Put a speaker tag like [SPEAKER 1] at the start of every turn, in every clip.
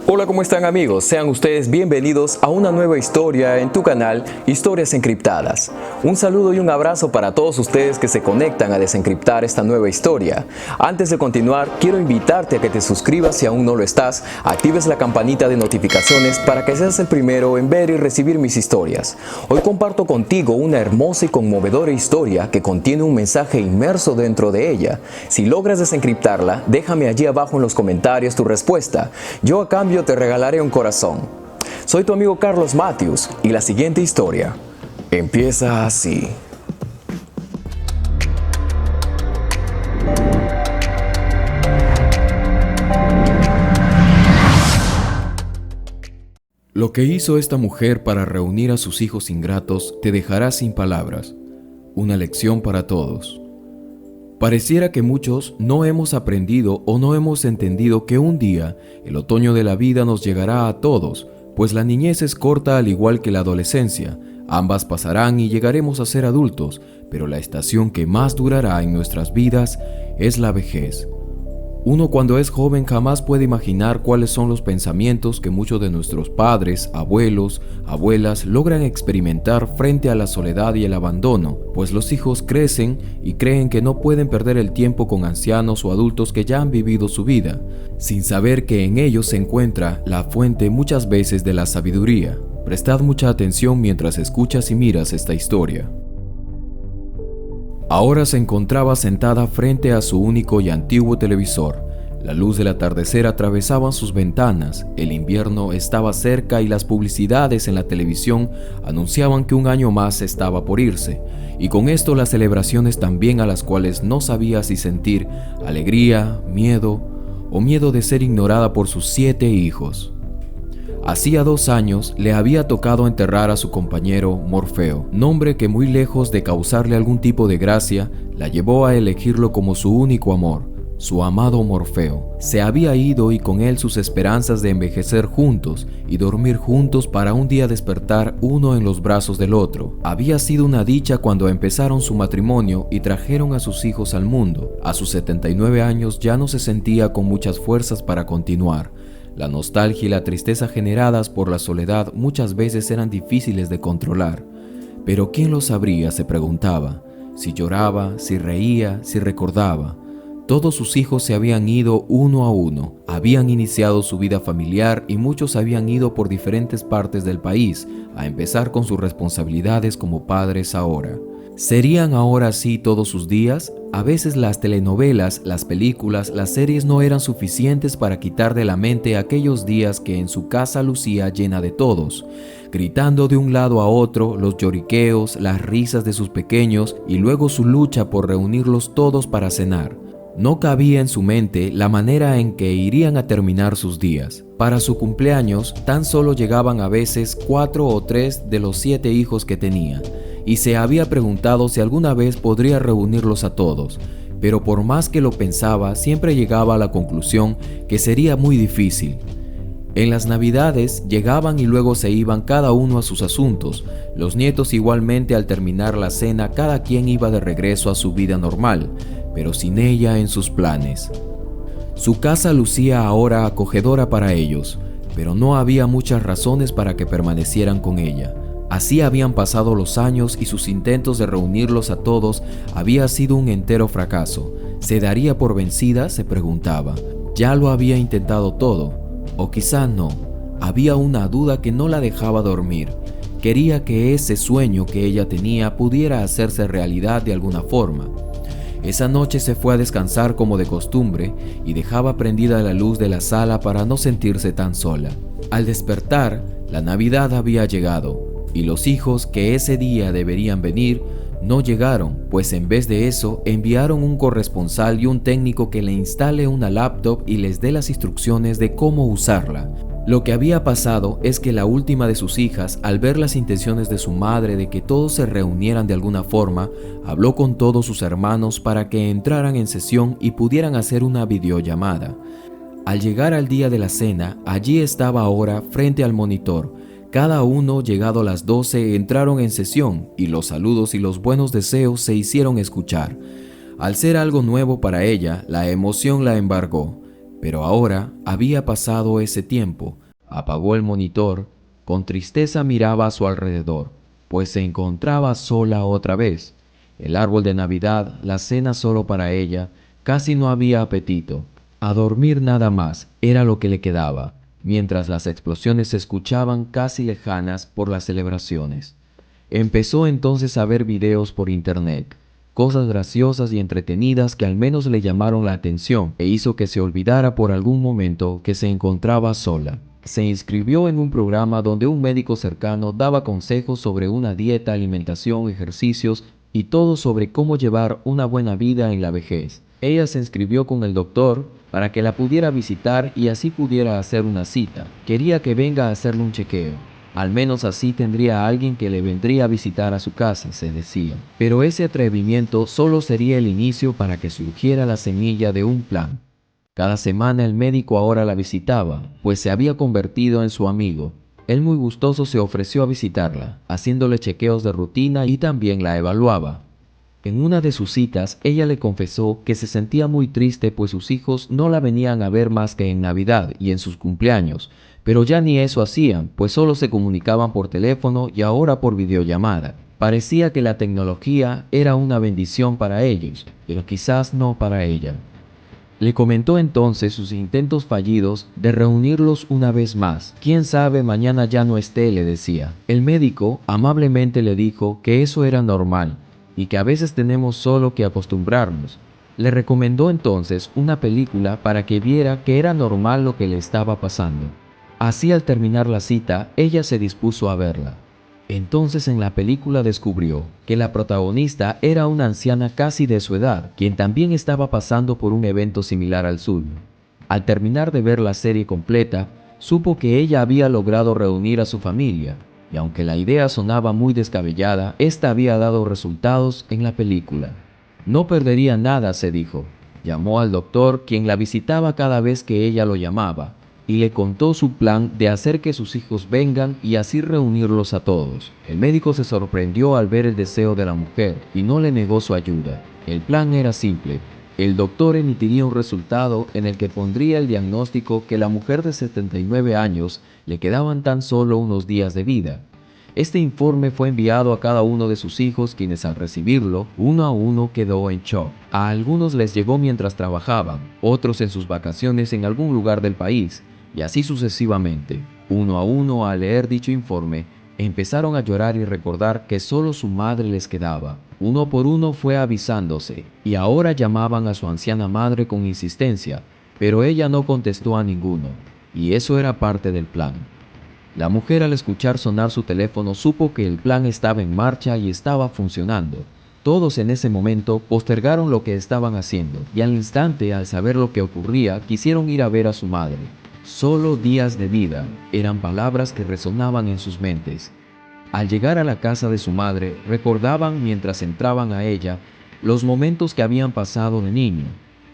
[SPEAKER 1] Hola, ¿cómo están amigos? Sean ustedes bienvenidos a una nueva historia en tu canal Historias Encriptadas. Un saludo y un abrazo para todos ustedes que se conectan a desencriptar esta nueva historia. Antes de continuar, quiero invitarte a que te suscribas si aún no lo estás, actives la campanita de notificaciones para que seas el primero en ver y recibir mis historias. Hoy comparto contigo una hermosa y conmovedora historia que contiene un mensaje inmerso dentro de ella. Si logras desencriptarla, déjame allí abajo en los comentarios tu respuesta. Yo a cambio te regalaré un corazón. Soy tu amigo Carlos Matthews y la siguiente historia empieza así.
[SPEAKER 2] Lo que hizo esta mujer para reunir a sus hijos ingratos te dejará sin palabras. Una lección para todos. Pareciera que muchos no hemos aprendido o no hemos entendido que un día el otoño de la vida nos llegará a todos, pues la niñez es corta al igual que la adolescencia. Ambas pasarán y llegaremos a ser adultos, pero la estación que más durará en nuestras vidas es la vejez. Uno cuando es joven jamás puede imaginar cuáles son los pensamientos que muchos de nuestros padres, abuelos, abuelas logran experimentar frente a la soledad y el abandono, pues los hijos crecen y creen que no pueden perder el tiempo con ancianos o adultos que ya han vivido su vida, sin saber que en ellos se encuentra la fuente muchas veces de la sabiduría. Prestad mucha atención mientras escuchas y miras esta historia. Ahora se encontraba sentada frente a su único y antiguo televisor. La luz del atardecer atravesaba sus ventanas, el invierno estaba cerca y las publicidades en la televisión anunciaban que un año más estaba por irse, y con esto las celebraciones también, a las cuales no sabía si sentir alegría, miedo o miedo de ser ignorada por sus 7 hijos. Hacía 2 años le había tocado enterrar a su compañero Morfeo, nombre que muy lejos de causarle algún tipo de gracia, la llevó a elegirlo como su único amor, su amado Morfeo. Se había ido y con él sus esperanzas de envejecer juntos y dormir juntos para un día despertar uno en los brazos del otro. Había sido una dicha cuando empezaron su matrimonio y trajeron a sus hijos al mundo. A sus 79 años ya no se sentía con muchas fuerzas para continuar. La nostalgia y la tristeza generadas por la soledad muchas veces eran difíciles de controlar. Pero ¿quién lo sabría?, se preguntaba. Si lloraba, si reía, si recordaba. Todos sus hijos se habían ido uno a uno, habían iniciado su vida familiar y muchos habían ido por diferentes partes del país, a empezar con sus responsabilidades como padres ahora. ¿Serían ahora así todos sus días? A veces las telenovelas, las películas, las series no eran suficientes para quitar de la mente aquellos días que en su casa lucía llena de todos, gritando de un lado a otro, los lloriqueos, las risas de sus pequeños y luego su lucha por reunirlos todos para cenar. No cabía en su mente la manera en que irían a terminar sus días. Para su cumpleaños tan solo llegaban a veces 4 o 3 de los 7 hijos que tenía, y se había preguntado si alguna vez podría reunirlos a todos, pero por más que lo pensaba, siempre llegaba a la conclusión que sería muy difícil. En las Navidades llegaban y luego se iban cada uno a sus asuntos. Los nietos igualmente, al terminar la cena, cada quien iba de regreso a su vida normal, pero sin ella en sus planes. Su casa lucía ahora acogedora para ellos, pero no había muchas razones para que permanecieran con ella. Así habían pasado los años y sus intentos de reunirlos a todos había sido un entero fracaso. ¿Se daría por vencida?, se preguntaba. Ya lo había intentado todo, o quizá no. Había una duda que no la dejaba dormir. Quería que ese sueño que ella tenía pudiera hacerse realidad de alguna forma. Esa noche se fue a descansar como de costumbre y dejaba prendida la luz de la sala para no sentirse tan sola. Al despertar, la Navidad había llegado. Y los hijos que ese día deberían venir no llegaron, pues en vez de eso enviaron un corresponsal y un técnico que le instale una laptop y les dé las instrucciones de cómo usarla. Lo que había pasado es que la última de sus hijas, al ver las intenciones de su madre de que todos se reunieran de alguna forma, habló con todos sus hermanos para que entraran en sesión y pudieran hacer una videollamada. Al llegar al día de la cena, allí estaba ahora frente al monitor. Cada uno, llegado a las 12, entraron en sesión y los saludos y los buenos deseos se hicieron escuchar. Al ser algo nuevo para ella, la emoción la embargó. Pero ahora había pasado ese tiempo. Apagó el monitor, con tristeza miraba a su alrededor, pues se encontraba sola otra vez. El árbol de Navidad, la cena solo para ella, casi no había apetito. A dormir nada más era lo que le quedaba, mientras las explosiones se escuchaban casi lejanas por las celebraciones. Empezó entonces a ver videos por internet, cosas graciosas y entretenidas que al menos le llamaron la atención e hizo que se olvidara por algún momento que se encontraba sola. Se inscribió en un programa donde un médico cercano daba consejos sobre una dieta, alimentación, ejercicios y todo sobre cómo llevar una buena vida en la vejez. Ella se inscribió con el doctor para que la pudiera visitar y así pudiera hacer una cita. Quería que venga a hacerle un chequeo. Al menos así tendría a alguien que le vendría a visitar a su casa, se decía. Pero ese atrevimiento solo sería el inicio para que surgiera la semilla de un plan. Cada semana el médico ahora la visitaba, pues se había convertido en su amigo. Él muy gustoso se ofreció a visitarla, haciéndole chequeos de rutina y también la evaluaba. En una de sus citas, ella le confesó que se sentía muy triste pues sus hijos no la venían a ver más que en Navidad y en sus cumpleaños, pero ya ni eso hacían, pues solo se comunicaban por teléfono y ahora por videollamada. Parecía que la tecnología era una bendición para ellos, pero quizás no para ella. Le comentó entonces sus intentos fallidos de reunirlos una vez más. «Quién sabe, mañana ya no esté», le decía. El médico amablemente le dijo que eso era normal y que a veces tenemos solo que acostumbrarnos. Le recomendó entonces una película para que viera que era normal lo que le estaba pasando. Así, al terminar la cita, ella se dispuso a verla. Entonces en la película descubrió que la protagonista era una anciana casi de su edad, quien también estaba pasando por un evento similar al suyo. Al terminar de ver la serie completa, supo que ella había logrado reunir a su familia, y aunque la idea sonaba muy descabellada, esta había dado resultados en la película. No perdería nada, se dijo. Llamó al doctor, quien la visitaba cada vez que ella lo llamaba, y le contó su plan de hacer que sus hijos vengan y así reunirlos a todos. El médico se sorprendió al ver el deseo de la mujer y no le negó su ayuda. El plan era simple. El doctor emitiría un resultado en el que pondría el diagnóstico que la mujer de 79 años le quedaban tan solo unos días de vida. Este informe fue enviado a cada uno de sus hijos, quienes al recibirlo, uno a uno quedó en shock. A algunos les llegó mientras trabajaban, otros en sus vacaciones en algún lugar del país, y así sucesivamente. Uno a uno, al leer dicho informe, empezaron a llorar y recordar que solo su madre les quedaba. Uno por uno fue avisándose, y ahora llamaban a su anciana madre con insistencia, pero ella no contestó a ninguno, y eso era parte del plan. La mujer, al escuchar sonar su teléfono, supo que el plan estaba en marcha y estaba funcionando. Todos en ese momento postergaron lo que estaban haciendo, y al instante, al saber lo que ocurría, quisieron ir a ver a su madre. «Solo días de vida», eran palabras que resonaban en sus mentes. Al llegar a la casa de su madre, recordaban mientras entraban a ella los momentos que habían pasado de niño,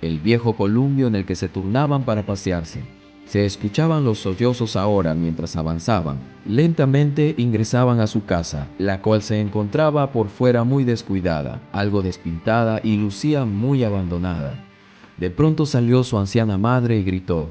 [SPEAKER 2] el viejo columpio en el que se turnaban para pasearse. Se escuchaban los sollozos ahora mientras avanzaban. Lentamente ingresaban a su casa, la cual se encontraba por fuera muy descuidada, algo despintada y lucía muy abandonada. De pronto salió su anciana madre y gritó: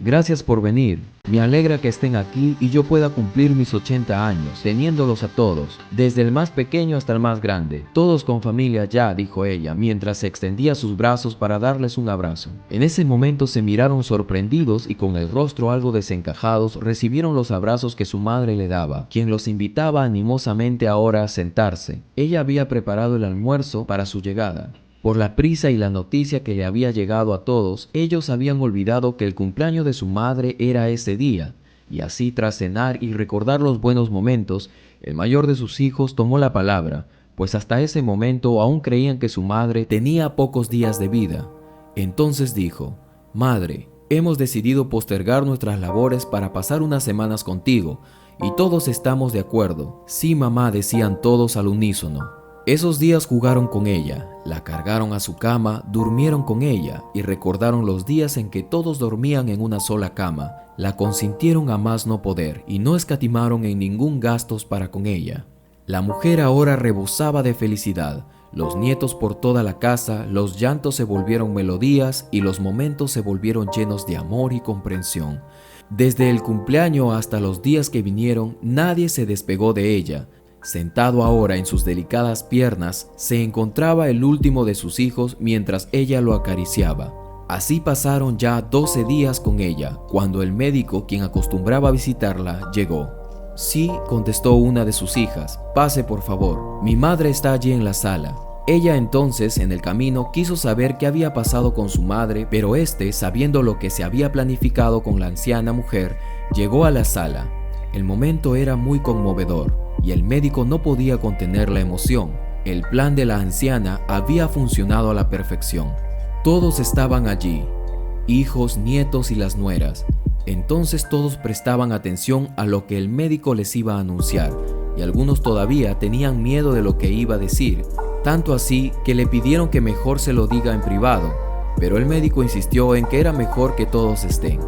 [SPEAKER 2] «Gracias por venir. Me alegra que estén aquí y yo pueda cumplir mis 80 años, teniéndolos a todos, desde el más pequeño hasta el más grande. Todos con familia ya», dijo ella, mientras se extendía sus brazos para darles un abrazo. En ese momento se miraron sorprendidos y con el rostro algo desencajados recibieron los abrazos que su madre le daba, quien los invitaba animosamente ahora a sentarse. Ella había preparado el almuerzo para su llegada. Por la prisa y la noticia que le había llegado a todos, ellos habían olvidado que el cumpleaños de su madre era ese día, y así, tras cenar y recordar los buenos momentos, el mayor de sus hijos tomó la palabra, pues hasta ese momento aún creían que su madre tenía pocos días de vida. Entonces dijo: «Madre, hemos decidido postergar nuestras labores para pasar unas semanas contigo, y todos estamos de acuerdo». «Sí, mamá», decían todos al unísono. Esos días jugaron con ella, la cargaron a su cama, durmieron con ella y recordaron los días en que todos dormían en una sola cama. La consintieron a más no poder y no escatimaron en ningún gastos para con ella. La mujer ahora rebosaba de felicidad. Los nietos por toda la casa, los llantos se volvieron melodías y los momentos se volvieron llenos de amor y comprensión. Desde el cumpleaños hasta los días que vinieron, nadie se despegó de ella. Sentado ahora en sus delicadas piernas, se encontraba el último de sus hijos mientras ella lo acariciaba. Así pasaron ya 12 días con ella, cuando el médico, quien acostumbraba a visitarla, llegó. Sí, contestó una de sus hijas, pase por favor, mi madre está allí en la sala. Ella entonces, en el camino, quiso saber qué había pasado con su madre, pero sabiendo lo que se había planificado con la anciana mujer, llegó a la sala. El momento era muy conmovedor, y el médico no podía contener la emoción. El plan de la anciana había funcionado a la perfección. Todos estaban allí, hijos, nietos y las nueras. Entonces todos prestaban atención a lo que el médico les iba a anunciar, y algunos todavía tenían miedo de lo que iba a decir, tanto así que le pidieron que mejor se lo diga en privado, pero el médico insistió en que era mejor que todos estén.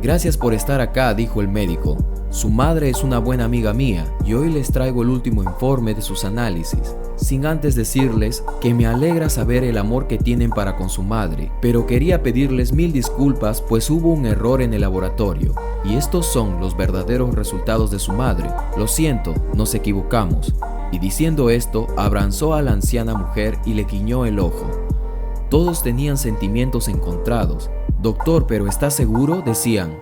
[SPEAKER 2] Gracias por estar acá, dijo el médico. Su madre es una buena amiga mía y hoy les traigo el último informe de sus análisis, sin antes decirles que me alegra saber el amor que tienen para con su madre, pero quería pedirles 1000 disculpas pues hubo un error en el laboratorio y estos son los verdaderos resultados de su madre. Lo siento, nos equivocamos. Y diciendo esto, abrazó a la anciana mujer y le guiñó el ojo. Todos tenían sentimientos encontrados. Doctor, ¿pero está seguro?, decían.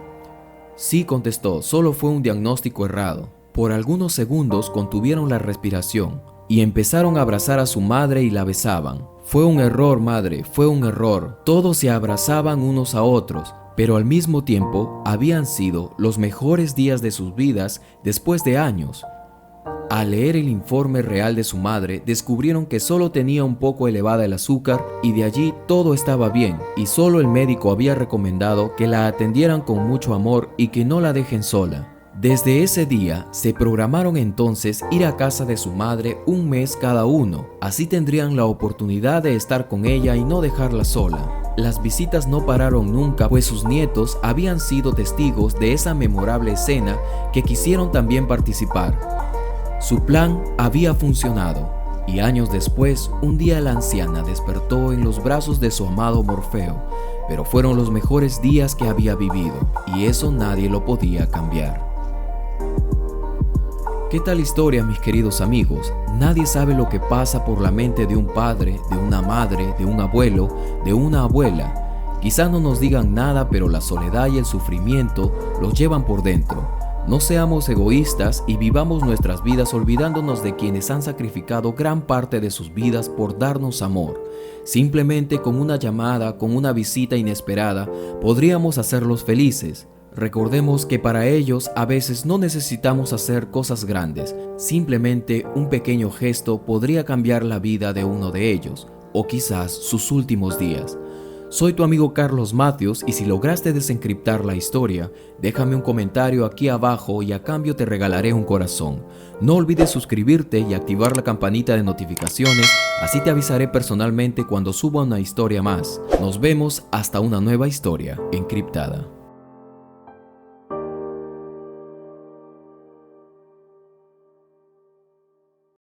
[SPEAKER 2] Sí, contestó, solo fue un diagnóstico errado. Por algunos segundos contuvieron la respiración y empezaron a abrazar a su madre y la besaban. Fue un error, madre, fue un error. Todos se abrazaban unos a otros, pero al mismo tiempo habían sido los mejores días de sus vidas después de años. Al leer el informe real de su madre, descubrieron que solo tenía un poco elevada el azúcar y de allí todo estaba bien y solo el médico había recomendado que la atendieran con mucho amor y que no la dejen sola. Desde ese día, se programaron entonces ir a casa de su madre un mes cada uno, así tendrían la oportunidad de estar con ella y no dejarla sola. Las visitas no pararon nunca, pues sus nietos habían sido testigos de esa memorable escena que quisieron también participar. Su plan había funcionado, y años después, un día la anciana despertó en los brazos de su amado Morfeo, pero fueron los mejores días que había vivido, y eso nadie lo podía cambiar. ¿Qué tal historia, mis queridos amigos? Nadie sabe lo que pasa por la mente de un padre, de una madre, de un abuelo, de una abuela. Quizá no nos digan nada, pero la soledad y el sufrimiento los llevan por dentro. No seamos egoístas y vivamos nuestras vidas olvidándonos de quienes han sacrificado gran parte de sus vidas por darnos amor. Simplemente con una llamada, con una visita inesperada, podríamos hacerlos felices. Recordemos que para ellos a veces no necesitamos hacer cosas grandes. Simplemente un pequeño gesto podría cambiar la vida de uno de ellos, o quizás sus últimos días. Soy tu amigo Carlos Matthews y si lograste desencriptar la historia, déjame un comentario aquí abajo y a cambio te regalaré un corazón. No olvides suscribirte y activar la campanita de notificaciones, así te avisaré personalmente cuando suba una historia más. Nos vemos hasta una nueva historia encriptada.